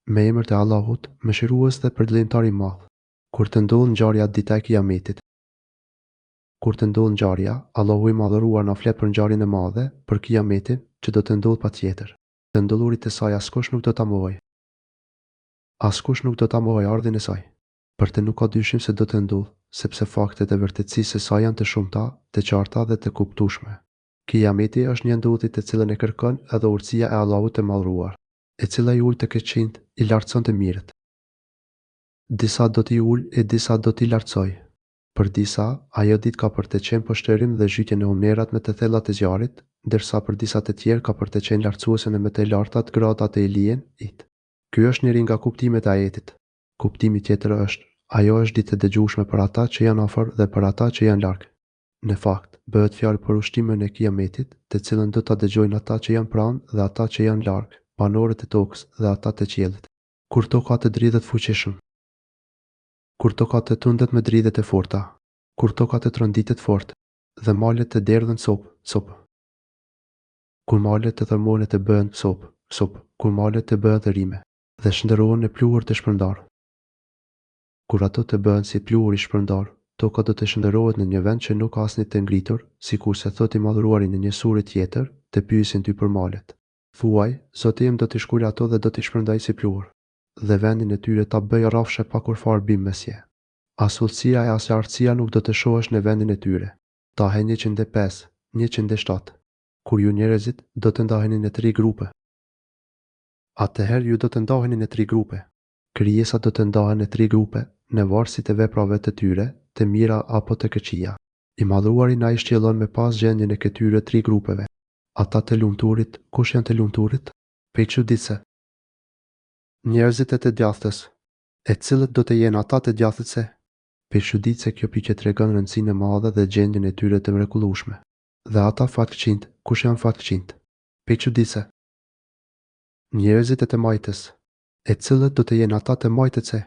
Me emër të Allahut, mëshirues dhe përdlimtar i madh. Kur të ndodh ngjarja dita e Kiametit. Kur të ndodh ngjarja, Allahu i madhëruar na flet për ngjarjen e madhe, për Kiametin, që do të ndodh patjetër. Të ndodhurit e saj askush nuk do ta mohojë. Askush nuk do ta mohojë ardhin e saj. Për të nuk ka dyshim se do të ndodh, sepse faktet e vërtetësisë së saj janë të shumta, të qarta dhe të kuptueshme. Kiameti është një ndodhje të cilën e kërkon edhe urtësia e Allahut të madhëruar, e cila i ul të keqinjt, i lartëson të mirët. Disa do t'i ul e disa do t'i lartësoj. Për disa, ajo ditë ka për të qenë poshtërim dhe zhytje në umnerat me të thellat e zjarit, ndërsa për disa të tjerë ka për të qenë lartësuese në më të lartat gradat e Elien, it. Ky është njëri nga kuptimet e ajetit. Kuptimi tjetër është, ajo është ditë e dëgjueshme për ata që janë afër dhe për ata që janë larg. Në fakt, bëhet fjalë për ushtrimin e Kiametit, të cilën do ta dëgjojnë ata që janë pranë dhe ata që janë larg, banorët e tokës dhe ata të qiellit. Kur toka të dridhet fuqishëm. Kur toka të tundet me dridhet e forta. Kur toka të tronditet fort dhe malet të derdhen sop. Kur malet të thërmonet të bëhen sop. Kur malet të bëhen rime dhe shndërrohen në pluhur të shpërndar. Kur ato të bëhen si pluhur i shpërndar, toka do të shndërrohet në një vend që nuk ka asnjë të ngritur, sikurse thot i madhëruari në një sure tjetër, të pyesin ty për malet. Thuaj, Zoti im do t'i shkruaj ato dhe do t'i shpërndaj si pluhur, dhe vendin e tyre ta bëj rrafshe pa kur far bim mesje. As udhësia e as lartësia nuk do të shohesh në vendin e tyre. Tahe 105, 107. Kur ju njerëzit do të ndaheni në 3 grupe. Atëherë ju do të ndaheni në 3 grupe. Krijesat do të ndahen në 3 grupe, në varësi të veprave të tyre, të mira apo të këqija. I madhruari na i shtjellon me pas gjendjen e këtyre 3 grupeve. Ata të lumturit, kush janë të lumturit? Pe çuditse. Njerëzit e të djathtës, e cilët do të jenë ata të djathtëse. Pe çuditse kjo pyetje tregon rëndësinë e madhe dhe gjendjen e tyre të mrekullueshme. Dhe ata fatkeqinjt, kush janë fatkeqinjt? Pe çuditse. Njerëzit e të majtës, e cilët do të jenë ata të majtëse.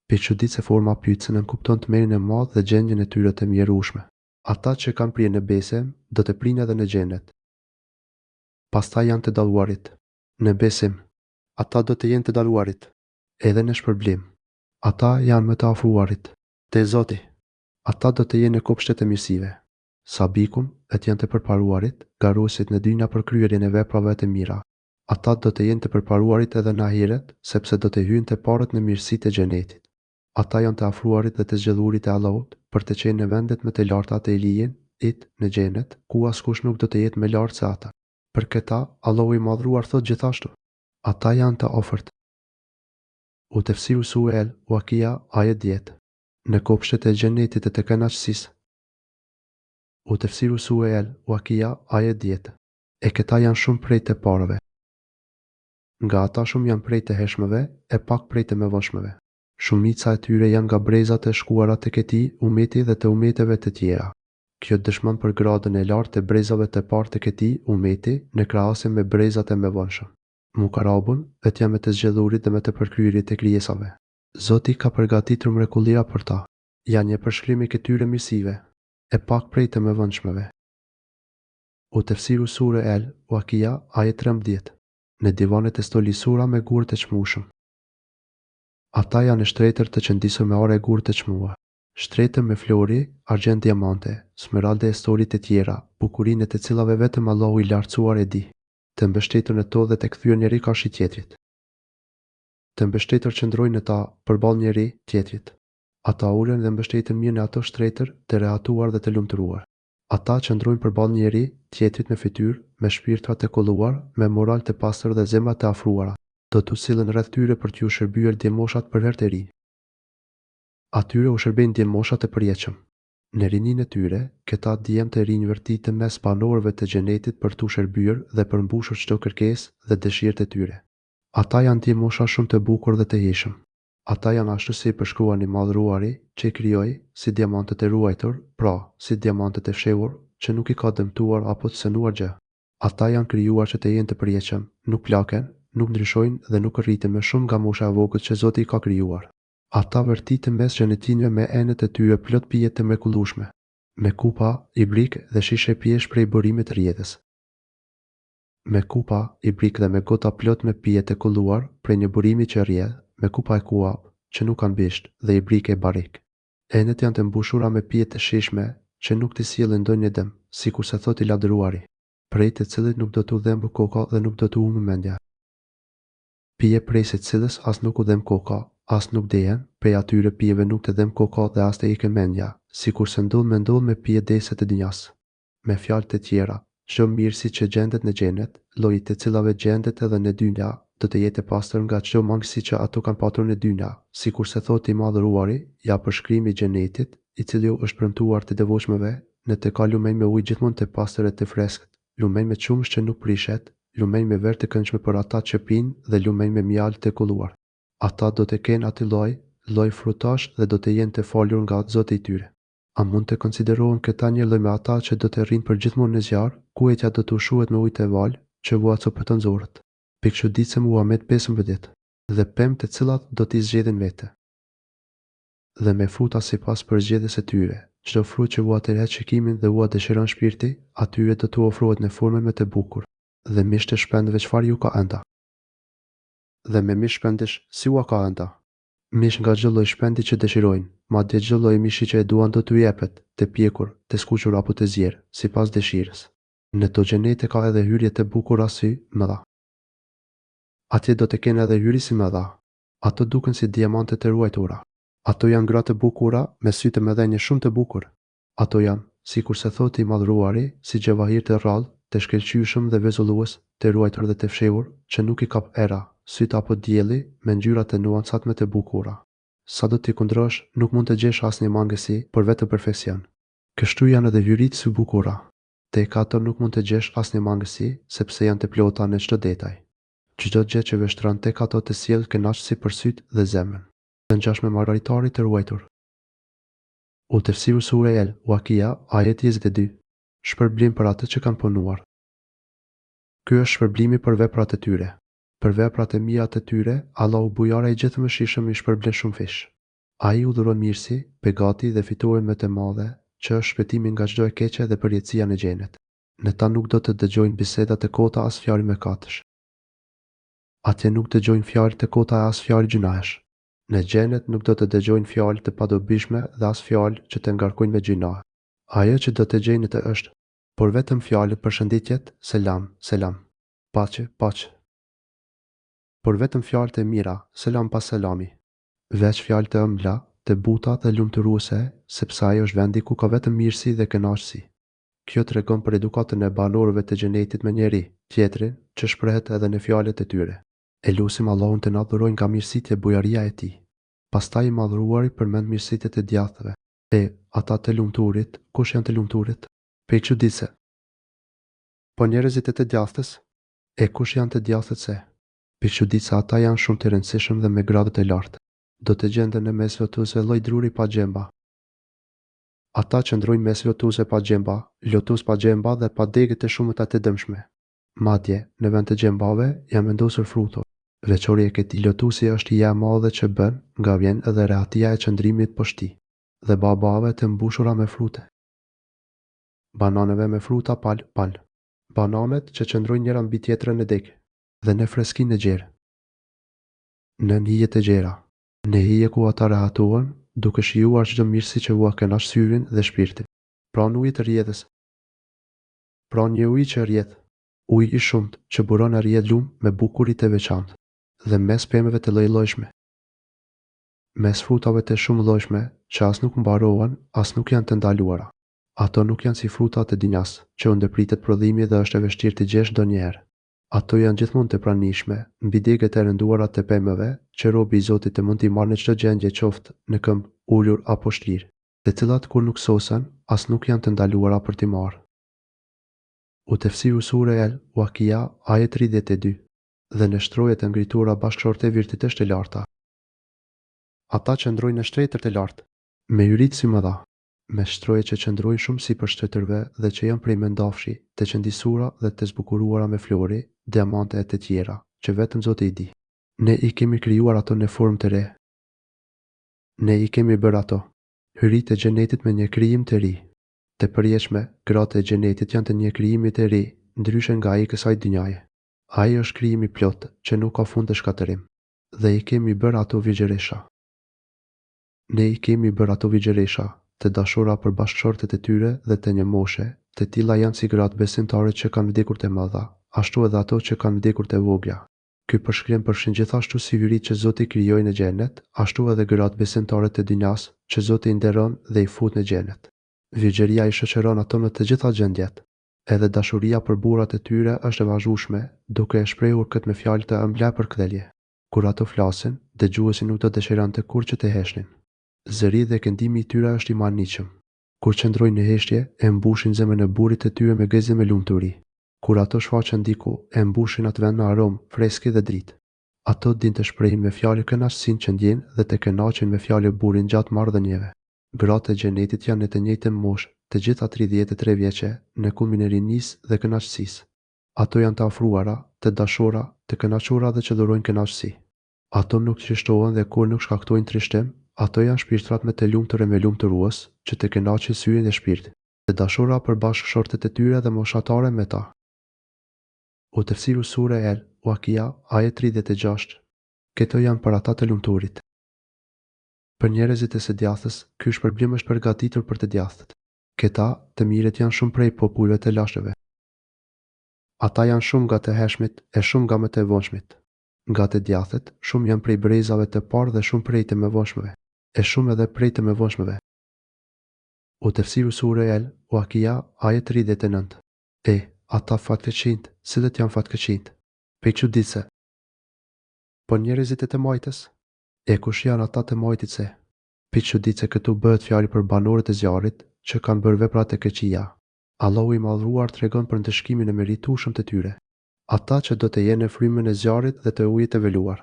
Pe çuditse forma pyetëse në kupton të merin e madh dhe gjendjen e tyre të mjerueshme. Ata që kanë prije në besim, do të prinë edhe në xhenet. Pastaj janë të dalluarit. Në besim, ata do të jenë të dalluarit, edhe në shpërblim. Ata janë më të afruarit. Te Zoti, ata do të jenë në kopshtet e mirësive. Sabikun, janë të përparuarit, garosit në dynja për kryerjen e veprave të mira. Ata do të jenë të përparuarit edhe në ahiret, sepse do të hyjnë të parët në mirësitë e xhenetit. Ata janë të afruarit dhe të zgjedhurit e Allahut, për të qenë në vendet më të larta të Elien, në xhenet, ku askush nuk do të jetë më lart se ata. Për këta, Allahu i madhruar thot gjithashtu: ata janë të afërt. U tefsiru sure El-Wakia ajet 10. Në kopshtet e xhenetit e të kënaqësisë. U tefsiru sure El-Wakia ajet 10. E këta janë shumë prej të parëve. Nga ata shumë janë prej të heshmëve, e pak prej të mëvonshmëve. Shumica e tyre janë nga brezat e shkuara të këtij umeti dhe të umeteve të tjera. Kjo dëshmon për gradën e lartë të brezave të parë të këtij umeti në krahasim me brezat e mëvonshëm. Mukarabun, janë me të zgjedhurit dhe me të përkryerit të krijesave. Zoti ka përgatitur mrekullia për ta. Janë një përshkrim i këtyre mirësive, e pak prej të mëvonshmëve. U tefsiru sure El-Wakia ajet 13. Në divanet e stolisura me gurë të çmueshëm. Ata janë shtretër të qëndisur me are gurë të çmuar. Shtretër me flori, argjend diamante, smeralde e storit e tjera, bukurinë të cilave vetëm Allahu i lartësuar e di. Të mbështetur në to dhe të kthyer njëri kashi tjetrit. Të mbështetur qëndrojnë në ta përballë njëri tjetrit. Ata ulen dhe mbështeten mirë në ato shtretër të rehatuar dhe të lumturuar. Ata qëndrojnë përballë njëri tjetrit me fytyrë, me shpirtra të kolluar, me moral të pastër dhe zemra të afruara. Do t'u sillen rreth tyre për t'ju shërbyer djemoshat për herë të ri. Atyre u shërbejnë djemoshat e përjetshëm. Në rininë e tyre, këta djem të rinj vërtitën mes banorëve të xhenetit për t'u shërbyer dhe për mbushur çdo kërkesë dhe dëshirë të tyre. Ata janë djemosha shumë të bukur dhe të heshëm. Ata janë ashtu si përshkruan i madhruari, që i krijoi si diamantët e ruajtur, pra, si diamantët e fshehur, që nuk i ka dëmtuar apo të sënuar gjë. Ata janë krijuar që të jenë të përjetshëm, nuk plaken, nuk ndryshojnë dhe nuk rriten më shumë nga mosha e vogël që Zoti i ka krijuar. Ata vërtiten mes xhenetinëve me enet e tyre plot pije të mrekullueshme, me kupa, ibrik dhe shishe pijesh prej burimit të rrjedhës. Me kupa, ibrik dhe me gota plot me pije të kulluar prej një burimi që rrjedh, me kupa e kuap, që nuk kanë bisht dhe i brike e barik. Enet janë të mbushura me pije të shishme, që nuk t'i sjellin ndonjë dëm, sikur se thot i ladëruari, prej të cilit nuk do t'u dhembë koka dhe nuk do t'u humbë mendja. Pije prej se cilës as nuk u dhem koka, as nuk dejen, prej atyre pijeve nuk të dhem koka dhe as të ikën mendja, sikur se ndodh me pije dese të dinjas. Me fjalë të tjera, çdo mirësi që gjendet në xhenet, lloji të cilave gjendet edhe në dynja, do të jetë e pastër nga çdo mangësi që ato kanë patur në dynja, sikur se thot i madhëruari, ja përshkrimi i xhenetit, i cili është premtuar të devotshmëve, në të ka lumenj me ujë gjithmonë të pastër e të freskët, lumenj me qumësh që nuk prishet, lumenj me verë të këndshme për ata që pinë dhe lumenj me mjalë të kulluar. Ata do të kenë aty lloj frutash dhe do të jenë të falur nga Zoti i tyre. A mund të konsiderohen këta një lloj me ata që do të rrinë për gjithmonë në zjarr, ku etja do të ushuhet me ujë të val, që vua copëton zorët. Pikëshuditse Muhamet 15, dhe pemë të cilat do t'i zgjedhin vete. Dhe me fruta sipas përzgjedhjes së tyre, çdo frut që vua tërheq shikimin dhe vua dëshiron shpirti, atyre do t'u ofrohet në formën më të bukur, dhe mish të shpendëve çfarë ju ka enda. Dhe me mish shpendish si ua ka enda. Mish nga çdo lloj shpendi që dëshirojnë, madje çdo lloj mishi që e duan do t'u jepet, të pjekur, të skuqur apo të zjerë, sipas dëshirës. Në to xhenete ka edhe hyrje të bukura si mëdha. Atje do të kenë edhe hyri si mëdha. Ato duken si diamante të ruajtura. Ato janë gra të bukura me sy të mëdhenj shumë të bukur. Ato janë, sikur se thotë i madhruari, si xhevahir të rrallë, të shkëlqyeshëm dhe vezullues, të ruajtur dhe të fshehur, që nuk i kap era, syt apo dielli, me ngjyra të nuancatme të bukura. Sa do t'i kundrosh, nuk mund të gjesh asnjë mangësi, por vetë perfeksion. Kështu janë edhe hyrit së bukura. Tek ato nuk mund të gjesh asnjë mangësi, sepse janë të plota në çdo detaj. Çdo gjë që vështron tek ato të sjell kënaqësi për syt dhe zemrën. Të ngjashme margaritarit të ruajtur. U tefsiru sura El Wakia, ajeti 22. Shpërblim për atë që kanë punuar. Ky është shpërblimi për veprat e tyre. Për veprat e mira të tyre, Allahu bujara i gjithëmshirshëm i shpërblen shumë fish. Ai u dhuron mirësi, begati dhe fituaren më të madhe, që është shpëtimi nga çdo e keqe dhe përjetësia në xhenet. Në ta nuk do të dëgjojnë biseda të kota as fjalë mëkatësh. Atje nuk dëgjojnë fjalë të kota as fjalë gjunahesh. Në xhenet nuk do të dëgjojnë fjalë të padobishme dhe as fjalë që të ngarkojnë me gjinohe. Ajo që do të gjejnë të është, por vetëm fjalë përshëndetjet, selam, selam, paqe, paqe. Por vetëm fjalë të mira, selam pas selami. Veç fjalë të ëmbla, të buta dhe lumturuese, sepse ai është vendi ku ka vetëm mirësi dhe kënaqësi. Kjo tregon për edukatën e banorëve të xhenetit me njëri tjetrin, që shprehet edhe në fjalët e tyre. E lutim Allahun të na dhurojë nga mirësitë e bujaria e tij. Pastaj i madhruari përmend mirësitë e djathtëve. Ata të lumturit, kush janë të lumturit? Pikëshuditse. Po njerëzit e të djathtës? Kush janë të djathtët se? Pikëshuditse ata janë shumë të rëndësishëm dhe me gradë të lartë. Do të gjenden në mes lotuesve lloj druri pa gjemba. Ata që ndrojnë mes lotuesve pa gjemba, lotus pa gjemba dhe pa degë të shumta të dëmshme. Madje, në vend të gjembave, janë vendosur fruto. Veçori e këtij lotusi është hija e madhe që bën, nga vjen edhe rehatia e qëndrimit poshti, dhe babave të mbushura me frute. Bananeve me fruta pal. Bananet që qëndrojnë njëra mbi tjetrën në degë, dhe në freskinë e gjerë. Në hijet e gjera. Në hije ku ata rehatuan, duke shijuar çdo mirësi që vua kënaq syrin dhe shpirtin. Pranë ujit të rrjedhës. Pranë një uji që rrjedh, ujë i shumt që buron e rrjedh lum me bukurit të veçantë, dhe mes pemëve të lloj-llojshme. Mes frutave të shumë llojshme, që as nuk mbarohen, as nuk janë të ndaluara. Ato nuk janë si frutat e dinjas, që u ndërpritet prodhimi dhe është e vështirë të gjesh ndonjëherë. Ato janë gjithmonë të pranishme, mbi degët e rënduara të pemëve, që robi i Zotit të mund t'i marrë në çdo gjendje qoftë në këmbë, ulur apo shtrirë, të cilat kur nuk sosen, as nuk janë të ndaluara për t'i marrë. U tefsiru sura El Wakia, ajet 32, dhe në shtrojet e ngritura bashkëshorte virtytesh të larta. Ata që ndrojnë në shtretër të lartë, me hyrit si mëdha, me shtroje që qëndrojnë shumë si për shtetërve dhe që janë prej mendafshi, të qëndisura dhe të zbukuruara me flori, diamante e të tjera, që vetëm Zoti i di. Ne i kemi krijuar ato në formë të re. Ne i kemi bërë ato, hyrit e xhenetit me një krijim të ri. Të përjetshme, gratë e xhenetit janë të një krijimi të ri, ndryshe nga ai kësaj dynjaje. Ai është krijim i plot, që nuk ka fund të shkatërim. dhe i kemi bërë ato vigjeresha. Ne i kemi bërë ato vigjeresha, të dashura për bashkëshortet e tyre dhe të një moshe, të tilla janë si gratë besimtare që kanë vdekur të mëdha, ashtu edhe ato që kanë vdekur të vogla. Ky përshkrim përfshin gjithashtu si hyrit që Zoti krijoi në xhenet, ashtu edhe gratë besimtare të dynjas që Zoti i nderon dhe i fut në xhenet. Vigjeria i shoqëron ato në të gjitha gjendjet. Edhe dashuria për burrat e tyre është e vazhdueshme, duke e shprehur këtë me fjalë të ëmbla për kthjelje. Kur ato flasin, dëgjuesi nuk do dëshironte kurrë që të heshnin. Zëri dhe këndimi i tyre është i maniqëm. Kur qëndrojnë në heshtje, e mbushin zemrën e burrit të tyre me gëzim e lumturi. Kur ato shfaqen diku, e mbushin atë vend me aromë freske dhe dritë. Ato din të shprehin me fjalë kënaqësinë që ndjejnë dhe të kënaqen me fjalë burin gjatë marrëdhënieve. Gratë e xhenetit janë në të njëjtën moshë, të gjitha 33 vjeçe, në kulmin e rinisë dhe kënaqësisë. Ato janë të afruara, të dashura, të kënaqura dhe që dhurojnë kënaqësi. Ato nuk trishtohen dhe kur nuk shkaktojnë trishtim, ato janë shpirtrat me të lumtur e me lumturues, që të kënaqin syrin dhe shpirtin. Të dashura për bashkëshortet e tyre dhe moshatare me ta. U tefsiru sure El, Wakia, ajet 36. Këto janë për ata të lumturit. Për njerëzit e së djathës, ky shpërblim është përgatitur për të djathët. Këta, të mirët janë shumë prej popujve të lashtëve. Ata janë shumë nga të hershmit e shumë nga më të vonshmit. Nga të djathët, shumë janë prej brezave të parë dhe shumë prej të mëvonshmëve, e shumë edhe prej të mëvonshmëve. U tefsiru sure El, Wakia, ajet 39. Ata fatkeqinjt, cilët janë fatkeqinjt? Pe çuditse. Po njerëzit e të majtës? Kush janë ata të majtitse? Pe çuditse këtu bëhet fjalë për banorët e zjarrit që kanë bërë vepra të keqia. Allahu i madhruar tregon për ndëshkimin e meritueshëm të tyre. Ata që do të jenë në frymën e zjarrit dhe të ujit të veluar.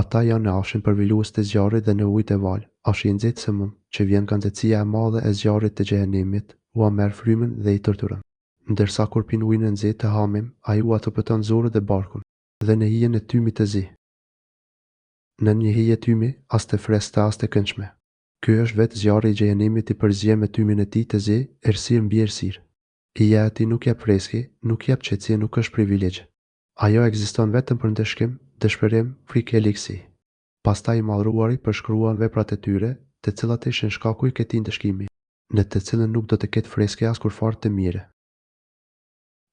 Ata janë në afshin përvilues të zjarrit dhe në ujit e val, afshi i nxehtë së mund, që vjen nga nxehtësia e madhe e zjarrit të xhehenemit, u merr frymën dhe i torturon. Ndërsa kur pin ujin e nxehtë të hamim, ai u atopëton zorët dhe barkun, dhe në hijen e tymit të zi. Në një hije tymi, as të freskëta as të këndshme. Ky është vetë zjarri i xhehenemit i përzien me tymin e tij të zi, errësirë mbi errësirë. Hija e tij nuk jep freski, nuk jep qetësi, nuk është privilegj. Ajo ekziston vetëm për ndëshkim, dëshpërim, frikë e ligësi. Pastaj i madhruari përshkruan veprat e tyre, të cilat ishin shkaku i këtij ndëshkimi, në të cilën nuk do të ketë freske as kur fare të mire.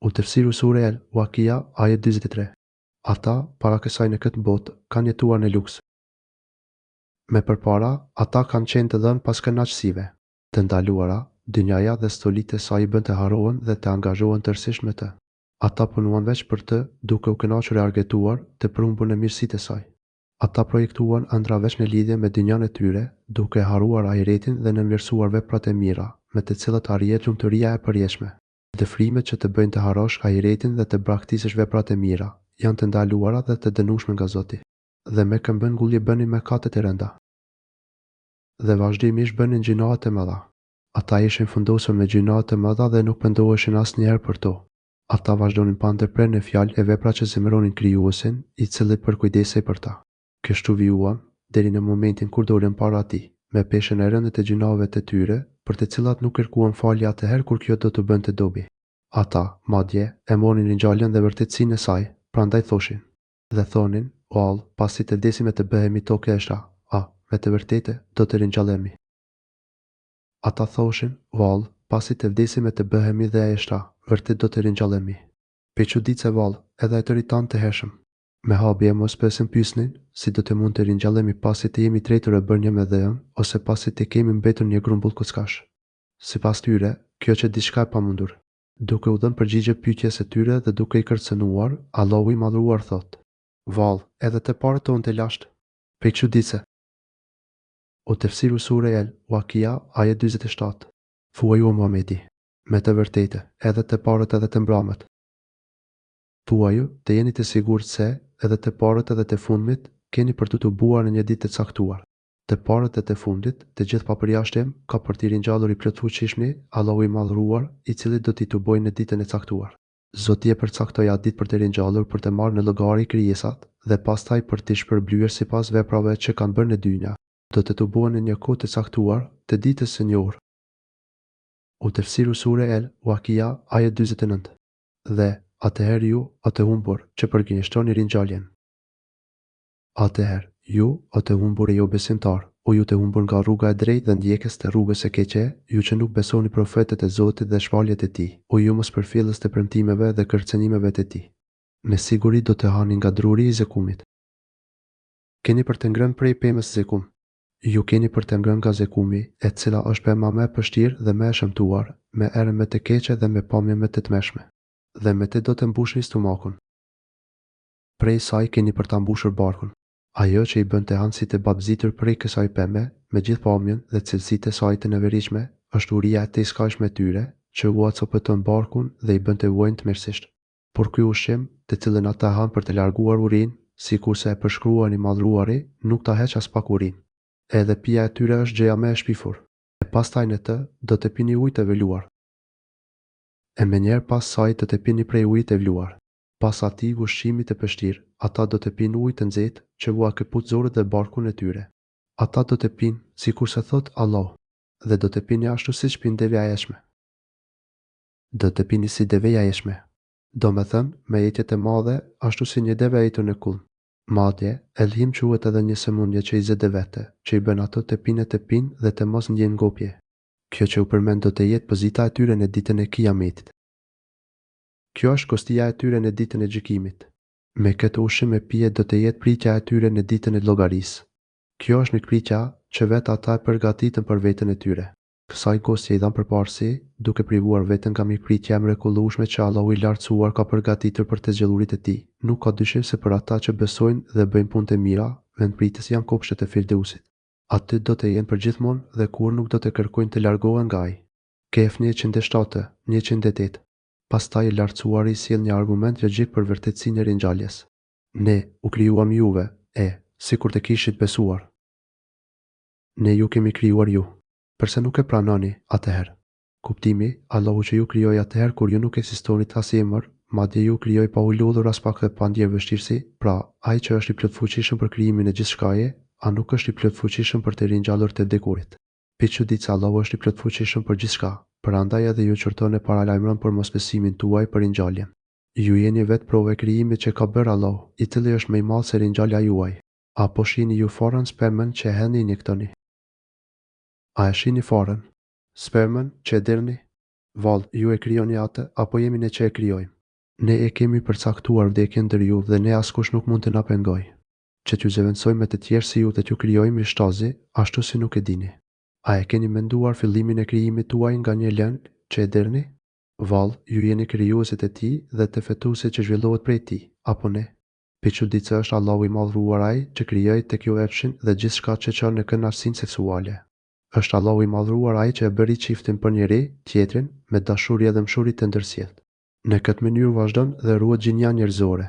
U tefsiru sure El, Wakia, ajet 43. Ata, para kësaj në këtë botë, kanë jetuar në luks. Me përpara, ata kanë qenë të dhënë pas kënaqësive, të ndaluara, dynjaja dhe stolitë e saj i bën të harrohen dhe të angazhohen tërësisht me të. Ata punuan veç për të, duke u kënaqur e argëtuar të prumbur në mirësitë e saj. Ata projektuan ëndra veç në lidhje me dynjan e tyre, duke haruar ahiretin dhe nënvlerësuar veprat e mira, me të cilat arrihet lumturia e përjetshme. Dëfrimet që të bëjnë të harosh ahiretin dhe të braktisësh veprat e mira, janë të ndaluara dhe të dënueshme nga Zoti. Dhe me këmbën ngulje bënin mëkatet e rënda. Dhe vazhdimisht bënin gjinoat e mëdha. Ata ishin fundosur me gjinoat e mëdha dhe nuk pendoheshin asnjëherë për to. Ata vazhdonin pa ndërprerje në fjalë e vepra që zemëronin krijuesin, i cili përkujdesej për ta. Kështu vijuan deri në momentin kur dolën para tij, me peshën e rëndë të gjinave të tyre, për të cilat nuk kërkuan falje atëherë kur kjo do të bënte dobi. Ata, madje, e mornin ringjalljen dhe vërtetësinë e saj, prandaj thoshin dhe thonin, o Allah, pasi të vdesim e të bëhemi tokë e shta, me të vërtetë do të ringjallemi. Ata thoshin, o Allah, pasi të vdesim e të bëhemi dhe e shta, vërtet do të ringjallemi. Pe çuditse vallë, edhe e tëri tanë të hershëm. Me habje mos pësën pyesnin, si do të mund të ringjallemi pasi të jemi tretur e bërë një me dhënë, ose pasi të kemi mbetur një grumbull kockash. Sipas tyre, kjo që diçka e pamundur. Duke u dhënë përgjigje pyetjes së tyre dhe duke i kërcënuar, Allahu i madhruar thotë: Vallë, edhe të parët tonë të lashtë, pe çuditse. U tefsiru sure El, Wakia, ajet 47. Thuaj o Muhamedi, me të vërtetë, edhe të parët edhe të mbramët. Thuaju, të jeni të sigurt se, edhe të parët edhe të fundmit, keni për të tubuar në një ditë të caktuar. Të parët e të fundit, të gjithë pa përjashtim, ka për t'i ringjallur i plotfuqishmi, Allahu i madhruar, i cili do t'i tubojë në ditën e caktuar. Zoti e përcaktoi atë ditë për të ringjallur për të marrë në llogari krijesat dhe pastaj për t'i shpërblyer sipas veprave që kanë bërë në dynja. Do të tubohen në një kohë të caktuar, të ditës së një orë. U tefsiru sure El, Wakia, ajet 49. Dhe atëherë ju, atë humbur, që përgjigjështoni ringjalljen. Atëherë, ju, o të humbur e jo besimtar, o ju të humbur nga rruga e drejtë dhe ndjekës të rrugës së keqe, ju që nuk besoni profetet e Zotit dhe shpalljet e tij, o ju mos përfillës të premtimeve dhe kërcënimeve të tij. Me siguri do të hani nga druri i zekumit. Keni për të ngrënë prej pemës zekum. Ju keni për të ngrënë nga zekumi, e cila është pema më e pështirë dhe më e shëmtuar, me erën më të keqe dhe me pamje më të tmeshme. Dhe me të do të mbushni stomakun. Prej saj keni për ta mbushur barkun. Ajo që i bën të hanësit e babzitur prej kësaj peme, me gjithë pamjen dhe cilësitë e saj të neveritshme, është uria e tejskajshme e tyre, që u acopëton barkun dhe i bën të vuajnë tmerrsisht. Por ky ushqim, të cilën ata hanë për të larguar urinë, sikurse e përshkruan i madhruari, nuk ta heq as pak urinë. Edhe pija e tyre është gjëja më e shpifur. E pastaj në të, do të pini ujë të vëluar. E menjherë pas saj do të pini prej ujit të vluar. Pas atij ushqimit të pështirë, ata do të pinë ujë të nxehtë që vua këput zorët dhe barkun e tyre. Ata do të pinë, sikurse thot Allah, dhe do të pini ashtu siç pinë devja e jeshme. Do të pini si deveja e jeshme. Do me thënë, me jetjet e madhe, ashtu si një deve e jetur në kull. Madje, Elhim quhet edhe një sëmundje që i zë devete, që i bën ato të pinë dhe të mos ndjen ngopje. Kjo që u përmend do të jetë pozita e tyre në ditën e Kiametit. Kjo është kostia e tyre në ditën e gjykimit. Me këtë ushqim e pije do të jetë pritja e tyre në ditën e llogarisë. Kjo është një pritja që vetë ata e përgatitën për veten e tyre. Kësaj gosje i dhan përparësi, duke privuar veten nga mirëpritja e mrekullueshme që Allahu i lartësuar ka përgatitur për të zgjellurit e tij. Nuk ka dyshim se për ata që besojnë dhe bëjnë punë të mira, vendpritës janë kopshtet e Firdausit. Aty do të jenë përgjithmonë dhe kur nuk do të kërkojnë të largohen nga ai. Kehf 107, 108. Pastaj i lartësuari sjell një argument logjik për vërtetësinë e ringjalljes. Ne u krijuam juve, sikur të kishit besuar. Ne ju kemi krijuar ju. Përse nuk e pranoni atëherë? Kuptimi, Allahu që ju krijoi atëherë kur ju nuk ekzistonit as emër, madje ju krijoi pa u lodhur as pak dhe pa ndjer vështirësi, pra ai që është i plotfuqishëm për krijimin e gjithçkaje, a nuk është i plotfuqishëm për të ringjallur të vdekurit? Pa çuditse Allahu është i plotfuqishëm për gjithçka, prandaj edhe ju çorton e paralajmëron për mosbesimin tuaj për ringjalljen. Ju jeni vetë provë e krijimit që ka bërë Allahu, i cili është më i madh se ringjallja juaj. Apo shihni ju forën spermën që hedhni injektoni? A e shihni forën? Spermën që e derni? Vallë, ju e krijoni atë apo jemi ne që e krijojmë? Ne e kemi përcaktuar vdekjen ndër ju dhe ne askush nuk mund të na pengoj. Që t'ju zëvendësoj me të tjerë si ju dhe t'ju krijojmë i shtazi, ashtu si nuk e dini. A e keni menduar fillimin e krijimit tuaj nga një lëng që e derni? Vallë, ju jeni krijuesit e tij dhe të fetusit që zhvillohet prej tij, apo ne? Pa çuditse është Allahu i madhruar ai që krijoi tek ju epshin dhe gjithçka që çon në kënaqësinë seksuale. Është Allahu i madhruar ai që e bëri çiftin për njëri tjetrin me dashuri dhe mshuri të ndërsjellë. Në këtë mënyrë vazhdon dhe ruhet gjinja njerëzore.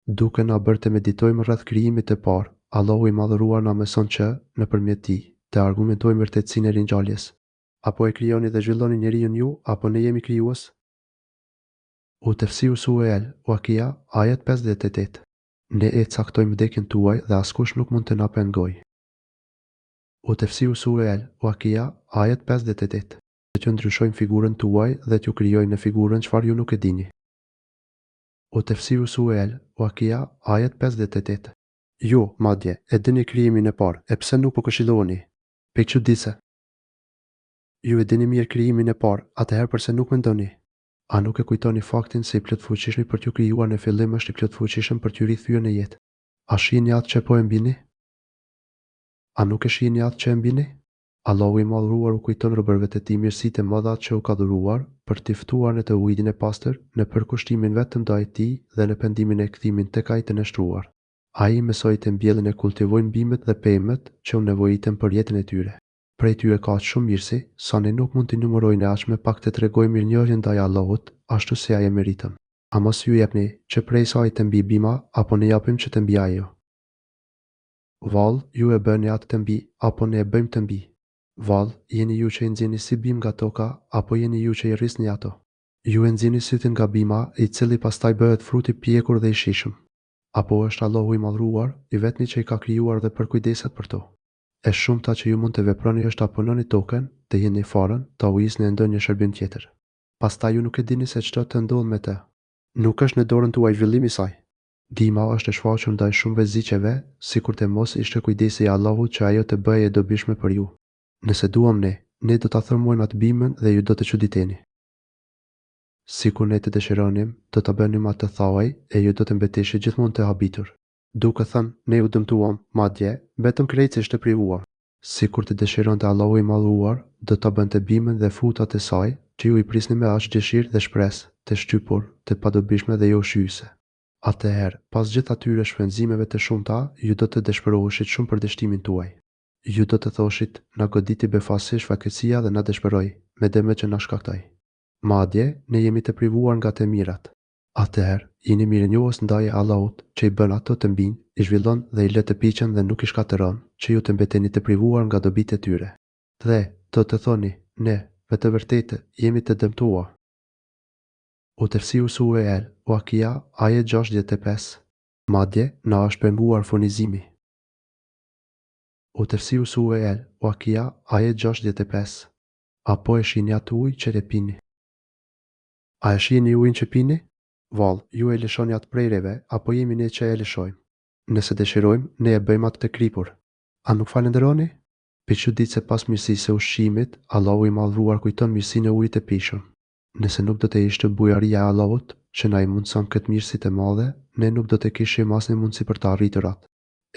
Duke na bërë të meditojmë rreth krijimit të parë, Allahu i madhruar na mëson që, nëpërmjet tij, të argumentojmë vërtetësinë e ringjalljes. Apo e krijoni dhe zhvilloni njeriu ju, apo ne jemi krijues? U tefsiru Suel, Wakia, ajet 58. Ne e caktojmë vdekjen tuaj dhe askush nuk mund të na pengojë. U tefsiru Suel, Wakia, ajet 58. Që ndryshojmë figurën tuaj dhe t'ju krijojmë në figurën çfarë ju nuk e dini. U tefsiru Suel, Wakia, ajet 58. Ju, madje, e dini krijimin e parë, e pse nuk po këshilloni? Pa çuditse. Ju e dini mirë krijimin e parë, atëherë pse nuk mendoni? A nuk e kujtoni faktin se i plotfuqishëm për t'ju krijuar në fillim është i plotfuqishëm për t'ju rithyer në jetë? A shihni atë që po e mbini? A nuk e shihni atë që e mbini? Allahu i madhruar u kujton robërve të tij mirësitë e mëdha që u ka dhuruar për t'i ftuar në të ujin e pastër, në përkushtimin vetëm ndaj tij dhe në pendimin e kthimin tek ai të nështruar. Ai mësoi të mbjellin e kultivojnë bimët dhe pemët që u nevojiten për jetën e tyre. Prej tyre ka shumë mirësi, sa ne nuk mund t'i numërojnë aq me pak të tregojmë mirënjohje ndaj Allahut, ashtu si ai e meriton. A mos ju jepni që prej saj të mbi bima, apo ne japim që të mbi ajo? Vallë, ju e bëni atë të mbi, apo ne e bëjmë të mbi? Vallë, jeni ju që i nxjeni si bim nga toka, apo jeni ju që i rrisni ato? Ju e nxjeni sytin nga bima, i cili pastaj bëhet fruti pjekur dhe i shishëm. Apo është Allahu i madhruar, i vetmi që i ka krijuar dhe përkujdeset për to? E shumta që ju mund të veproni është ta punoni tokën, të jeni farën, ta uisni ndonjë shërbim tjetër. Pastaj ju nuk e dini se ç'do të ndodhë me të. Nuk është në dorën tuaj zhvillimi i saj. Dima është e shfaqur ndaj shumë veziqeve, sikur të mos ishte kujdesi i Allahut që ajo të bëjë e dobishme për ju. Nëse duam ne do ta thërmojmë atë bimën dhe ju do të çuditeni. Sikur ne të dëshironim, do ta bënim atë thaj e ju do të mbeteshi gjithmonë të habitur. Duke thënë, ne u dëmtuam, madje, vetëm krejtësi ishte privuar. Sikur të dëshironte Allahu i madhuar, do ta bënte bimën dhe frutat e saj, që ju i prisni me aq dëshirë dhe shpresë, të shtypur, të padobishme dhe jo shyse. Atëherë, pas gjithë atyre shpenzimeve të shumta, ju do të dëshpëroheshit shumë për dështimin tuaj. Ju do të thoshit, na goditi befasish fatkeqësia dhe na dëshpëroi, me dëmet që na shkaktoi. Madje, ne jemi të privuar nga të mirat. Atëherë, jeni mirënjohës ndaj Allahut, që i bën ato të mbinë, i zhvillon dhe i lë të piqen dhe nuk i shkatëron, që ju të mbeteni të privuar nga dobitë e tyre. Dhe, do të thoni, ne, me të vërtetë, jemi të dëmtuar. U tefsiru sure El, Wakia, ajet 65. Madje, na është penguar furnizimi. U tefsiru sure El, Wakia, ajet 65. Apo e shihni atë ujë që e pini? A e shihni ujin që pini? Vallë, ju e lëshoni atë prerjeve, apo jemi ne që e lëshojmë? Nëse dëshirojmë, ne e bëjmë atë të kripur. A nuk falenderoni? Piçudit se pas mirësisë së ushqimit, Allahu i madhruar kujton mirësinë e ujit të pishëm. Nëse nuk do të ishte bujaria e Allahut, që na i mundson këtë mirësi të madhe, ne nuk do të kishim asnjë mundësi për të arritur atë.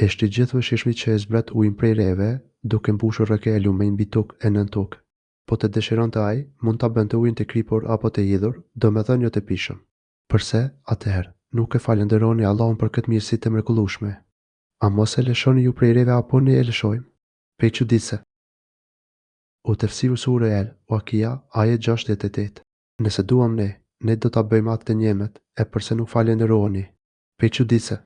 Është i gjithëvështirë që e zbret ujin prej rreve, duke mbushur rreke e lumenj mbi tokë e nën tokë. Po të dëshironte ai, mund ta bënte ujin të kripur apo të hidhur, domethënë jo të pishëm. Përse, atëherë, nuk e falenderoni Allahun për këtë mirësi të mrekullueshme? A mos e lëshoni ju prej rreve apo ne e lëshojmë? Pe çuditse. U tefsiru sure El, Wakia, ajet 68. Nëse duam ne do ta bëjmë atë të njemet, e përse nuk falenderoni? Pe çuditse.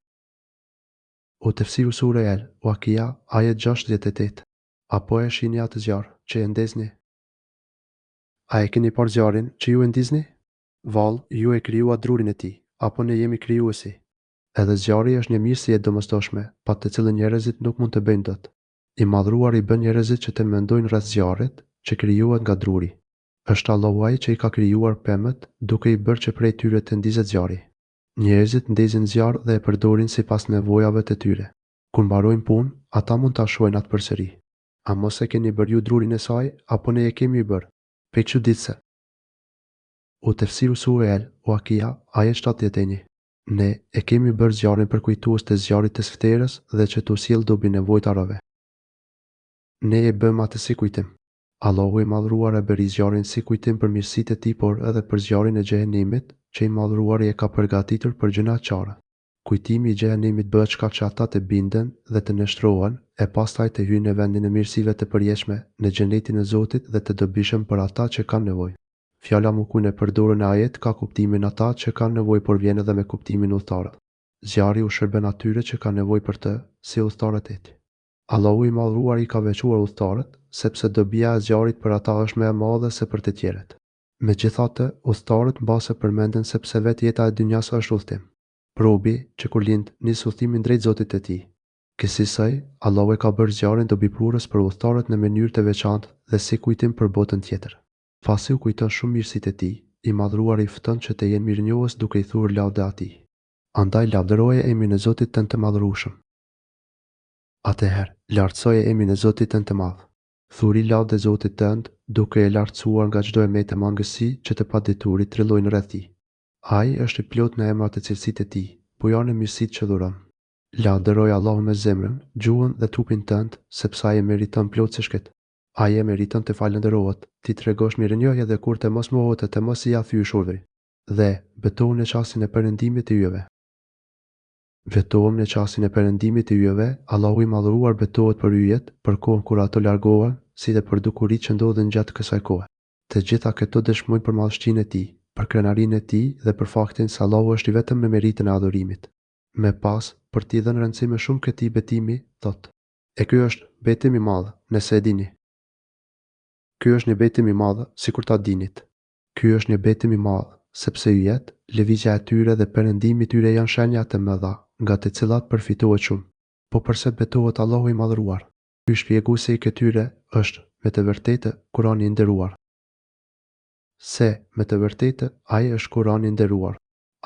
U tefsiru sure El, Wakia, ajet 68. Apo e shihni atë zjarr që e ndezni? A e keni parë zjarrin që ju e ndizni? Vallë, ju e krijuat drurin e tij, apo ne jemi krijuesi. Edhe zjarri është një mirësi e domosdoshme, pa të cilën njerëzit nuk mund të bëjnë dot. I madhruar i bën njerëzit që të mendojnë rreth zjarrit, që krijohet nga druri. Është Allahu ai që i ka krijuar pemët, duke i bërë që prej tyre të ndizet zjarri. Njerëzit ndezin zjarr dhe e përdorin sipas nevojave të tyre. Kur mbarojnë punë, ata mund ta shohin atë përsëri. A mos e keni bërë ju drurin e saj, apo ne e kemi bërë? Pe çuditse. U tefsiru sure El, Wakia, ajet 71. Ne e kemi bërë zjarrin përkujtues të zjarrit të sfterës dhe që t'u sjell dobi nevojtarave. Ne e bëm atë si kujtim. Allahu i madhruar e bëri zjarrin si kujtim për mirësitë e tij, por edhe për zjarrin e xhehenimit, që i madhruari e ka përgatitur për gjëna të qara. Kujtimi i xhehenimit bëhet shkak që ata të binden dhe të nështrohen, e pastaj të hyjnë në vendin e mirësive të përjetshme, në xhenetin e Zotit dhe të dobishëm për ata që kanë nevojë. Fjala mukun e përdorur në ajet ka kuptimin ata që kanë nevojë, por vjen edhe me kuptimin udhëtarët. Zjarri u shërben atyre që kanë nevojë për të, si udhëtarët e tij. Allahu i madhruar i ka veçuar udhëtarët, sepse dobia e zjarrit për ata është më e madhe se për të tjerët. Megjithatë, udhëtarët mbase përmenden sepse vetë jeta e dynjas është udhtim. Probi që kur lind nis udhtimin drejt Zotit të tij. Kësaj, Allahu e ka bërë zjarrin dobiprurës për udhëtarët në mënyrë të veçantë dhe si kujtim për botën tjetër. Pasi u kujton shumë mirësitë e tij, i madhruar i fton që të jenë mirënjohës duke i thurë lavde atij. Andaj lavdëroje emrin e Zotit tënd të madhërueshëm. Atëherë, lartësoje emrin e Zotit tënd të madh. Thuri lavde Zotit tënd, duke e lartësuar nga çdo emet e mangësi që të paditurit thrillojnë rreth tij. Ai është i plot në emrat e cilësitë e tij, po janë në mirësitë që dhuron. Lavdëroj Allahun me zemrën, gjuhën dhe trupin tënd, sepse ai e meriton plotësisht këtë. Ai e meriton të falënderohet, ti tregosh mirënjohje dhe kur të mos mohohet të mos i afysh urdhri. Dhe betohu në çastin e perëndimit të yjeve. Betohem në çastin e perëndimit të yjeve, Allahu i madhruar betohet për yjet, për kohën kur ato largohen, si dhe për dukuritë që ndodhin gjatë kësaj kohe. Të gjitha këto dëshmojnë për madhështinë e tij, për krenarinë e tij dhe për faktin se Allahu është i vetëm me meritën e adhurimit. Me pas, për t'i dhënë rëndësi më shumë këtij betimi, thotë: E ky është betim i madh, nëse e dini. Ky është një betim i madh, sikur ta dinit. Ky është një betim i madh, sepse yjet, lëvizja e tyre dhe perëndimi i tyre janë shenja të mëdha, nga të cilat përfitohet shumë. Po përse betohet Allahu i madhruar? Ky shpjeguesi i këtyre është, me të vërtetë, Kurani i nderuar. Se, me të vërtetë, ai është Kurani i nderuar.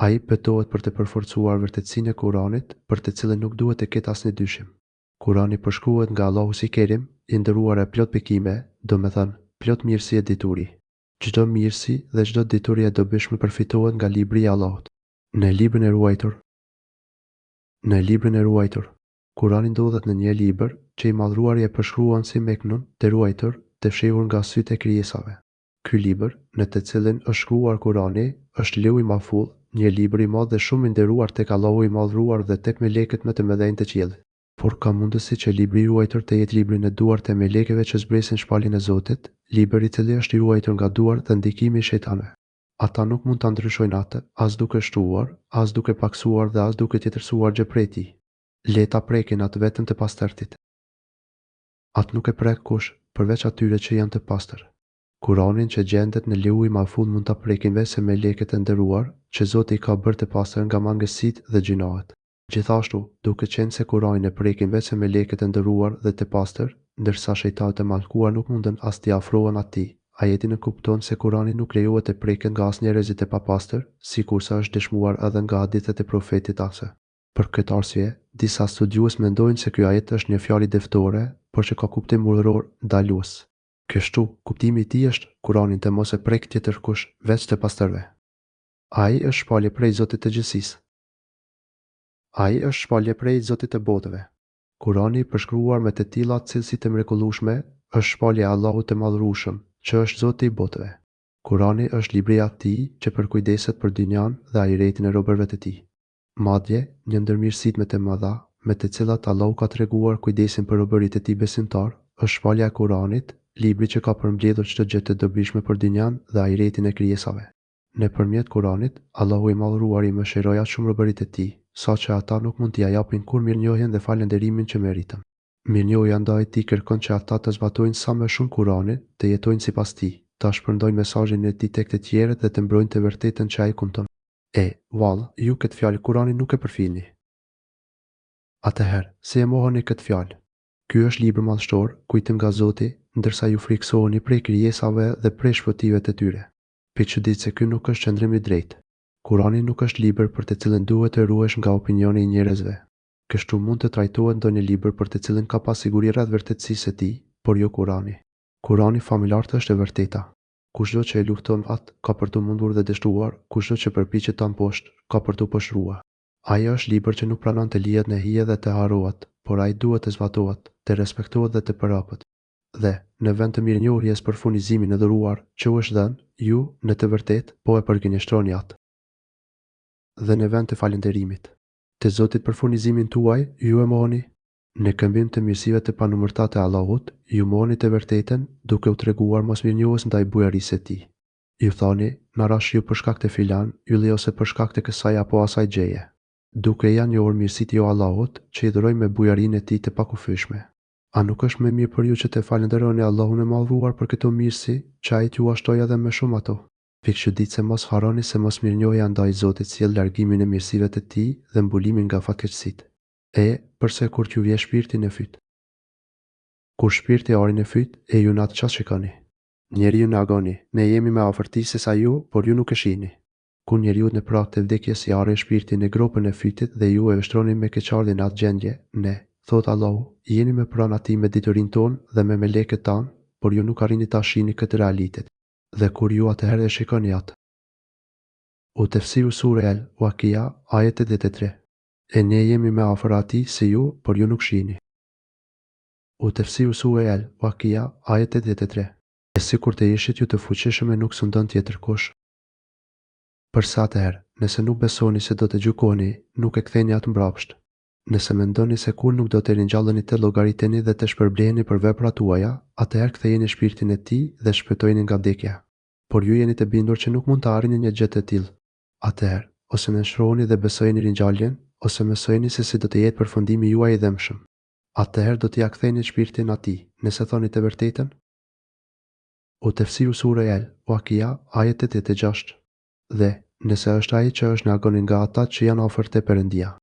Ai betohet për të përforcuar vërtetësinë e Kuranit, për të cilën nuk duhet të ketë asnjë dyshim. Kurani përshkruhet nga Allahu si Kerim, i nderuar e plot bekime, domethënë plot mirësi e dituri. Çdo mirësi dhe çdo dituri e dobishme përfitohet nga libri i Allahut. Në librin e ruajtur, Kurani ndodhet në një libër që i Madhruari e përshkruan si Meknun, të ruajtur, të fshehur nga sytë e krijesave. Ky libër, në të cilin është shkruar Kurani, është Lehu i Mahfudh, një libër i madh dhe shumë i nderuar tek Allahu i Madhruar dhe tek melekët më të mëdhenj të qiellit. Por ka mundësi që libri i ruajtur të jetë libri në duart e melekëve që zbresin shpalljen e Zotit, libër i cili është i ruajtur nga duart dhe ndikimi i shejtanëve. Ata nuk mund ta ndryshojnë atë, as duke shtuar, as duke paksuar dhe as duke tjetërsuar gjë prej tij. Le ta prekin atë vetëm të pastërtit. Atë nuk e prek kush, përveç atyre që janë të pastër. Kuranin që gjendet në Lehu i Mahfudh mund ta prekin vetëm melekët e nderuar, që Zoti i ka bërë të pastër nga mangësitë dhe gjinohet. Gjithashtu, duke qenë se Kurani e prekin vetëm melekët e nderuar dhe të pastër, ndërsa shejtanët e mallkuar nuk mundën as t'i afrohen atij. Ajeti në kupton se Kurani nuk lejohet të preket nga as njerëzit e papastër, sikurse është dëshmuar edhe nga hadithet e profetit Asa. Për këtë arsye, disa studiues mendojnë se ky ajet është një fjalë deftore, por që ka kuptim urdhëror ndalues. Kështu, kuptimi i tij është Kurani të mos e prek tjetër kush veç të pastërve. Ai është shpallje prej Zotit të gjithësisë. Ai është shpallje prej Zotit të botëve. Kurani i përshkruar me të tilla cilësi të mrekullueshme është shpallje e Allahut të Madhërueshëm, që është Zoti i botëve. Kurani është libri i atij që përkujdeset për dynjan dhe ahiretin e robërve të tij. Madje, një ndër mirësitë më të mëdha, me të cilat Allahu ka treguar kujdesin për robëritë e tij besimtar, është shpallja e Kuranit, libri që ka përmbledhur çdo gjë të dobishme për dynjan dhe ahiretin e krijesave. Nëpërmjet Kuranit, Allahu i Madhëruari mëshiroi aq shumë robëritë e tij, saqë ata nuk mund t'i japin kur mirënjohjen dhe falënderimin që meritën. Mirënjohja ndaj tij kërkon që ata të zbatojnë sa më shumë Kuranin, të jetojnë sipas tij, ta shpërndojnë mesazhin e tij tek të tjerët dhe të mbrojnë të vërtetën që ai kupton. Vallë, ju këtë fjalë Kurani nuk e përfilni. Atëherë, si e mohoni këtë fjalë? Ky është libër madhështor, kujtim nga Zoti, ndërsa ju friksoheni prej krijesave dhe prej shpëtimeve të tyre. Piçëdit se ky nuk është qëndrim i drejtë. Kurani nuk është libër për të cilën duhet të ruhesh nga opinioni i njerëzve. Kështu mund të trajtohet ndonjë libër për të cilën ka pas siguri rreth vërtetësisë së tij, por jo Kurani. Kurani familjartë është e vërteta. Kushdo që e lufton atë ka për të mundur dhe dështuar, kushdo që përpiqet ta mposhtë, ka për të poshtruar. Ai është libër që nuk pranon të lihet në hije dhe të harrohet, por ai duhet të zbatohet, të respektohet dhe të përhapet. Dhe, në vend të mirënjohjes për furnizimin e dhuruar që u është dhënë, ju, në të vërtetë, po e përgënjeshtroni atë. Dhe në vend të falënderimit të Zotit për furnizimin tuaj, ju e mohoni. Në këmbim të mirësive të panumërta të Allahut, ju mohoni të vërtetën duke u treguar mosmirënjohës ndaj bujarisë së tij. Ju thoni, na rash ju për shkak të filan, ylli ose për shkak të kësaj apo asaj gjëje, duke ja njohur mirësitë jo Allahut, që i dhuroi me bujarinë e tij të pakufyeshme. A nuk është më mirë për ju që të falenderoni Allahun e Madhëruar për këto mirësi, që ai t'ju ashtojë edhe më shumë ato? Pikëqëdit se mos harroni se mosmirënjohja ndaj Zotit sjell largimin e mirësive të tij dhe mbulimin nga fatkeqësitë. Përse kur t'ju vje shpirti në fyt? Kur shpirti ari në fyt, ju në atë çast shikoni. Njeriu në agoni, ne jemi me afërti se sa ju, por ju nuk e shihni. Kur njeriu në prag të vdekjes i arri shpirti në gropën e fytit dhe ju e vështroni me keqardhje në atë gjendje, ne, thot Allahu, jeni me pranë atij me diturinë tonë dhe me melekët tanë, por ju nuk arrini ta shihni këtë realitet. Dhe kur ju atëherë e shikoni atë. U tefsiru sure El-Wakia, ajet 83. Ne jemi me afër atij se ju, por ju nuk shihni. U tefsiru sure El-Wakia, ajet 83. Sikur të ishit ju të fuqishëm e nuk sundon tjetër kush. Përsa atëherë, nëse nuk besoni se do të gjykoni, nuk e ktheni atë mbrapsht. Nëse mendoni se kur nuk do të ringjalleni të llogariteni dhe të shpërbleheni për veprat tuaja, atëherë kthejeni shpirtin e tij dhe shpëtojeni nga vdekja. Por ju jeni të bindur që nuk mund të arrini një gjë të tillë. Atëherë, ose nënshtroheni dhe besojeni ringjalljen, ose mësojeni se si do të jetë përfundimi juaj i dëmshëm. Atëherë do t'ia ktheni shpirtin atij, nëse thoni të vërtetën. U tefsiru sure El-Wakia, ajet 86. Dhe, nëse është ai që është në agonin nga ata që janë afër te Perëndia.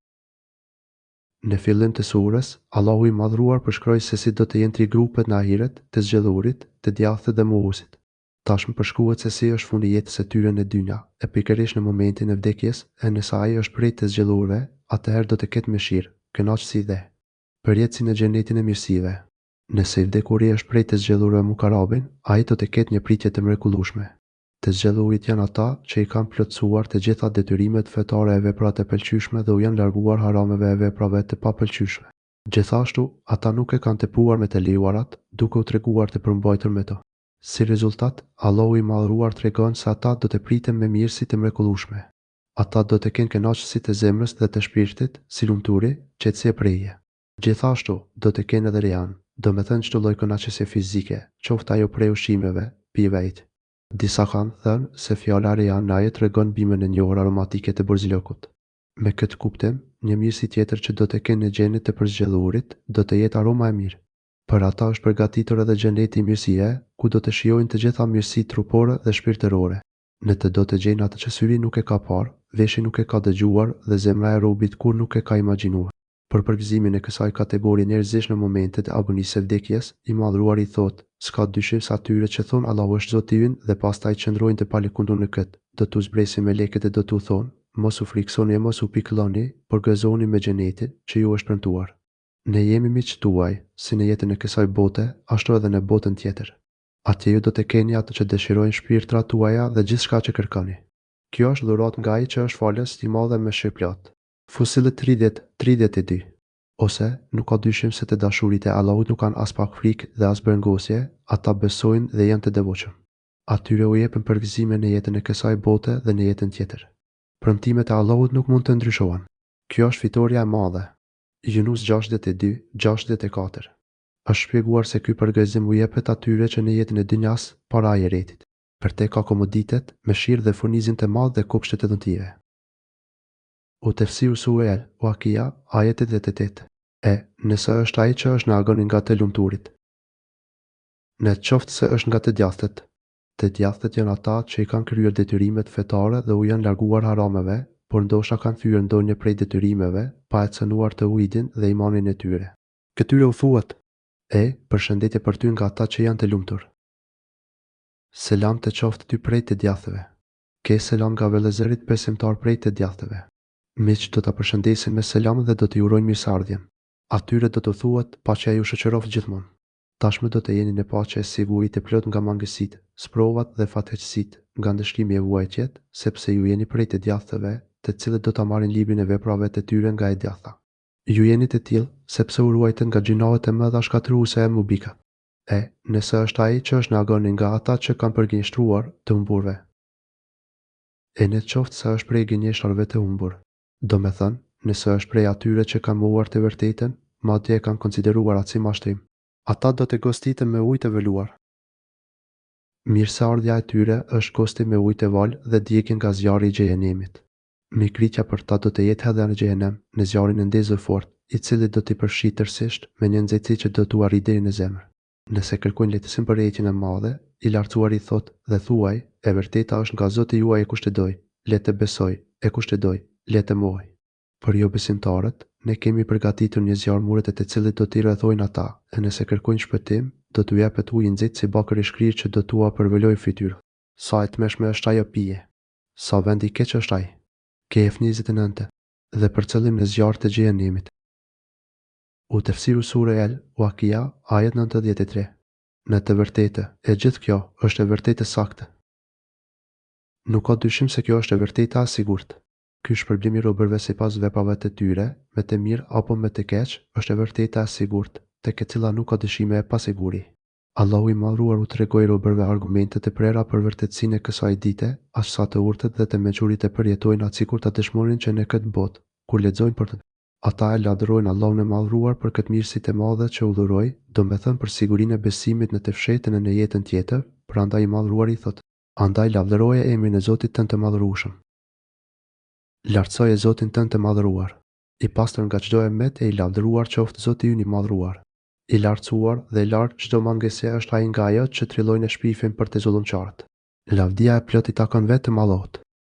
Në fillim të surës, Allahu i Madhëruar përshkroi se si do të jenë 3 grupet në ahiret, të zgjedhurit, të djathtë dhe mohuesit. Tashmë përshkruhet se si është fundi jetës së tyre në dynja, e pikërisht në momentin e vdekjes, e nëse ai është prej të zgjelluarve, atëherë do të ketë mëshirë, kënaqësi dhe përjetësi në xhenetin e mirësive. Nëse i vdekuri është prej të zgjelluarve mukarabin, ai do të ketë një pritje të mrekullueshme. Të zgjelluarit janë ata që i kanë plotësuar të gjitha detyrimet fetare e veprat e pëlqyeshme dhe u janë larguar harameve e veprave të papëlqyeshme. Gjithashtu, ata nuk e kanë tepruar me të lejuarat, duke u treguar të përmbajtur me to. Si rezultat, Allahu i madhëruar tregon se ata do të priten me mirësi të mrekullueshme. Ata do të kenë kënaqësi të zemrës dhe të shpirtit, si lumturi, qetësi e preje. Gjithashtu, do të kenë edhe rejan, do me thënë çdo lloj kënaqësie fizike, qoftë ajo prej ushqimeve, pijevejt. Disa kanë thënë se fjala rejan në ajet tregon bimën e njohur aromatike të borzilokut. Me këtë kuptim, një mirësi tjetër që do të kenë në xhenet të përzgjedhurit do të jetë aroma e mirë. Për ata është përgatitur edhe xheneti i mirësie, ku do të shijojnë të gjitha mirësitë trupore dhe shpirtërore. Në të do të gjejnë atë që syri nuk e ka parë, veshi nuk e ka dëgjuar dhe zemra e robit kur nuk e ka imagjinuar. Për përgëzimin e kësaj kategorie njerëzish në momentet e agonisë së vdekjes, i madhruari thotë, s'ka dyshim se atyre që thonë Allahu është Zoti ynë dhe pastaj qëndrojnë të palikundur në këtë, do t'u zbresin melekët e do t'u thonë, mos u friksoni e mos u pikëlloni, por gëzoni me xhenetin që ju është premtuar. Ne jemi miq tuaj, si në jetën e kësaj bote, ashtu edhe në botën tjetër. Atje ju do të keni atë që dëshirojnë shpirtrat tuaja dhe gjithçka që kërkoni. Kjo është dhuratë nga ai që është falës i madh dhe mëshirëplot. Fusillet 30:32. Ose nuk ka dyshim se të dashurit e Allahut nuk kanë as pak frikë dhe as bërngosje, ata besojnë dhe janë të devotshëm. Atyre u jepën përgëzime në jetën e kësaj bote dhe në jetën tjetër. Premtimet e Allahut nuk mund të ndryshohen. Kjo është fitoria e madhe. Yunus 62:64. Është shpjeguar se ky përgëzim u jepet atyre që në jetën e dynjas para ahiretit. Për te ka komoditet, mëshirë dhe furnizim të madh dhe kopshte të dëmtive. U tefsiru sure El-Wakia, ajet 88. Nëse është ai që është në agonin nga të lumturit. Në qoftë se është nga të djathtet. Të djathtet janë ata që i kanë kryer detyrimet fetare dhe u janë larguar harameve, por ndoshta kanë thyer ndonjë prej detyrimeve pa e cënuar të ujdin dhe imanin e tyre. Këtyre u thuhet: përshëndetje për ty nga ata që janë të lumtur. Selam të qoftë ty prej të djathtëve. Ke selam nga vëllezërit besimtar prej të djathtëve. Miq do ta përshëndesin me selam dhe do t'i urojnë mirëseardhjen. Atyre do të thuhet: paqja ju shoqëroft gjithmonë. Tashmë do të jeni në paqe e sigurit e plot nga mangësitë, sprovat dhe fatkeqësitë, nga ndëshkimi e vuajtjet, sepse ju jeni prej të djathtëve, të cilët do ta marrin librin e veprave të tyre nga e djathta. Ju jeni të tillë sepse u ruajtën nga gjinohet e mëdha shkatruese e mubika. Nëse është ai që është në agonin nga ata që kanë përgjigjëstruar të humburve. Në qoftë se është prej gënjeshtarëve të humbur. Do me thënë, nëse është prej atyre që kanë mohuar të vërtetën, madje e kanë konsideruar atë si mashtrim. Ata do të gostiten me ujë të vëluar. Mirëseardhja e tyre është gosti me ujë të val dhe djegjen nga zjarri i xhehenemit. Mikritja për ta do të jetë edhe në xhehenem, në zjarrin e ndezur fort, i cili do t'i përfshijë tërësisht me një nxehtësi që do t'u arrijë deri në zemër. Nëse kërkojnë lehtësim për rrjetën e madhe, i lartësuari thotë dhe thuaj, e vërteta është nga Zoti juaj e kushtedoj, le të besoj, e kushtedoj, le të mohoj. Për jo besimtarët, ne kemi përgatitur një zjarr muret e të cilit do t'i rrethojnë ata, e nëse kërkojnë shpëtim, do t'u japet ujë i nxehtë si bakër i shkrirë që do t'ua përvelojë fytyrë. Sa e tmeshme është ajo pije. Sa vend i keq është ai. Kehf 29 dhe për qëllim në zjarr të xhehenemit. U tefsiru sure El-Wakia, ajet 93. Në të vërtetë, e gjithë kjo është e vërtetë saktë. Nuk ka dyshim se kjo është e vërteta e sigurt. Ky shpërblim i robërve sipas veprave të tyre, me të mirë apo me të keq, është e vërteta e sigurt, tek e cila nuk ka dyshime e pasiguri. Allahu i madhruar u tregoi robërve argumente të prera për vërtetësinë e kësaj dite, aq sa të urtët dhe të mençurit e përjetojnë atë sikur ta dëshmonin që në këtë botë, kur lexojnë për të. Ata e lavdërojnë Allahun e madhruar për këtë mirësi të madhe që u dhuroi, domethënë për sigurinë e besimit në të fshehtën e në jetën tjetër, prandaj i madhruari thotë: andaj lavdëroje emrin e Zotit tënd të madhërueshëm. Lartësoje Zotin tënd të madhëruar. I pastër nga çdo emet e i lavdëruar qoftë Zoti ynë i madhëruar. I lartësuar dhe i lartë çdo mangësie është ai nga ajo që trillojnë e shpifin për të zullumçarët. Lavdia e plot i takon vetëm Allahut.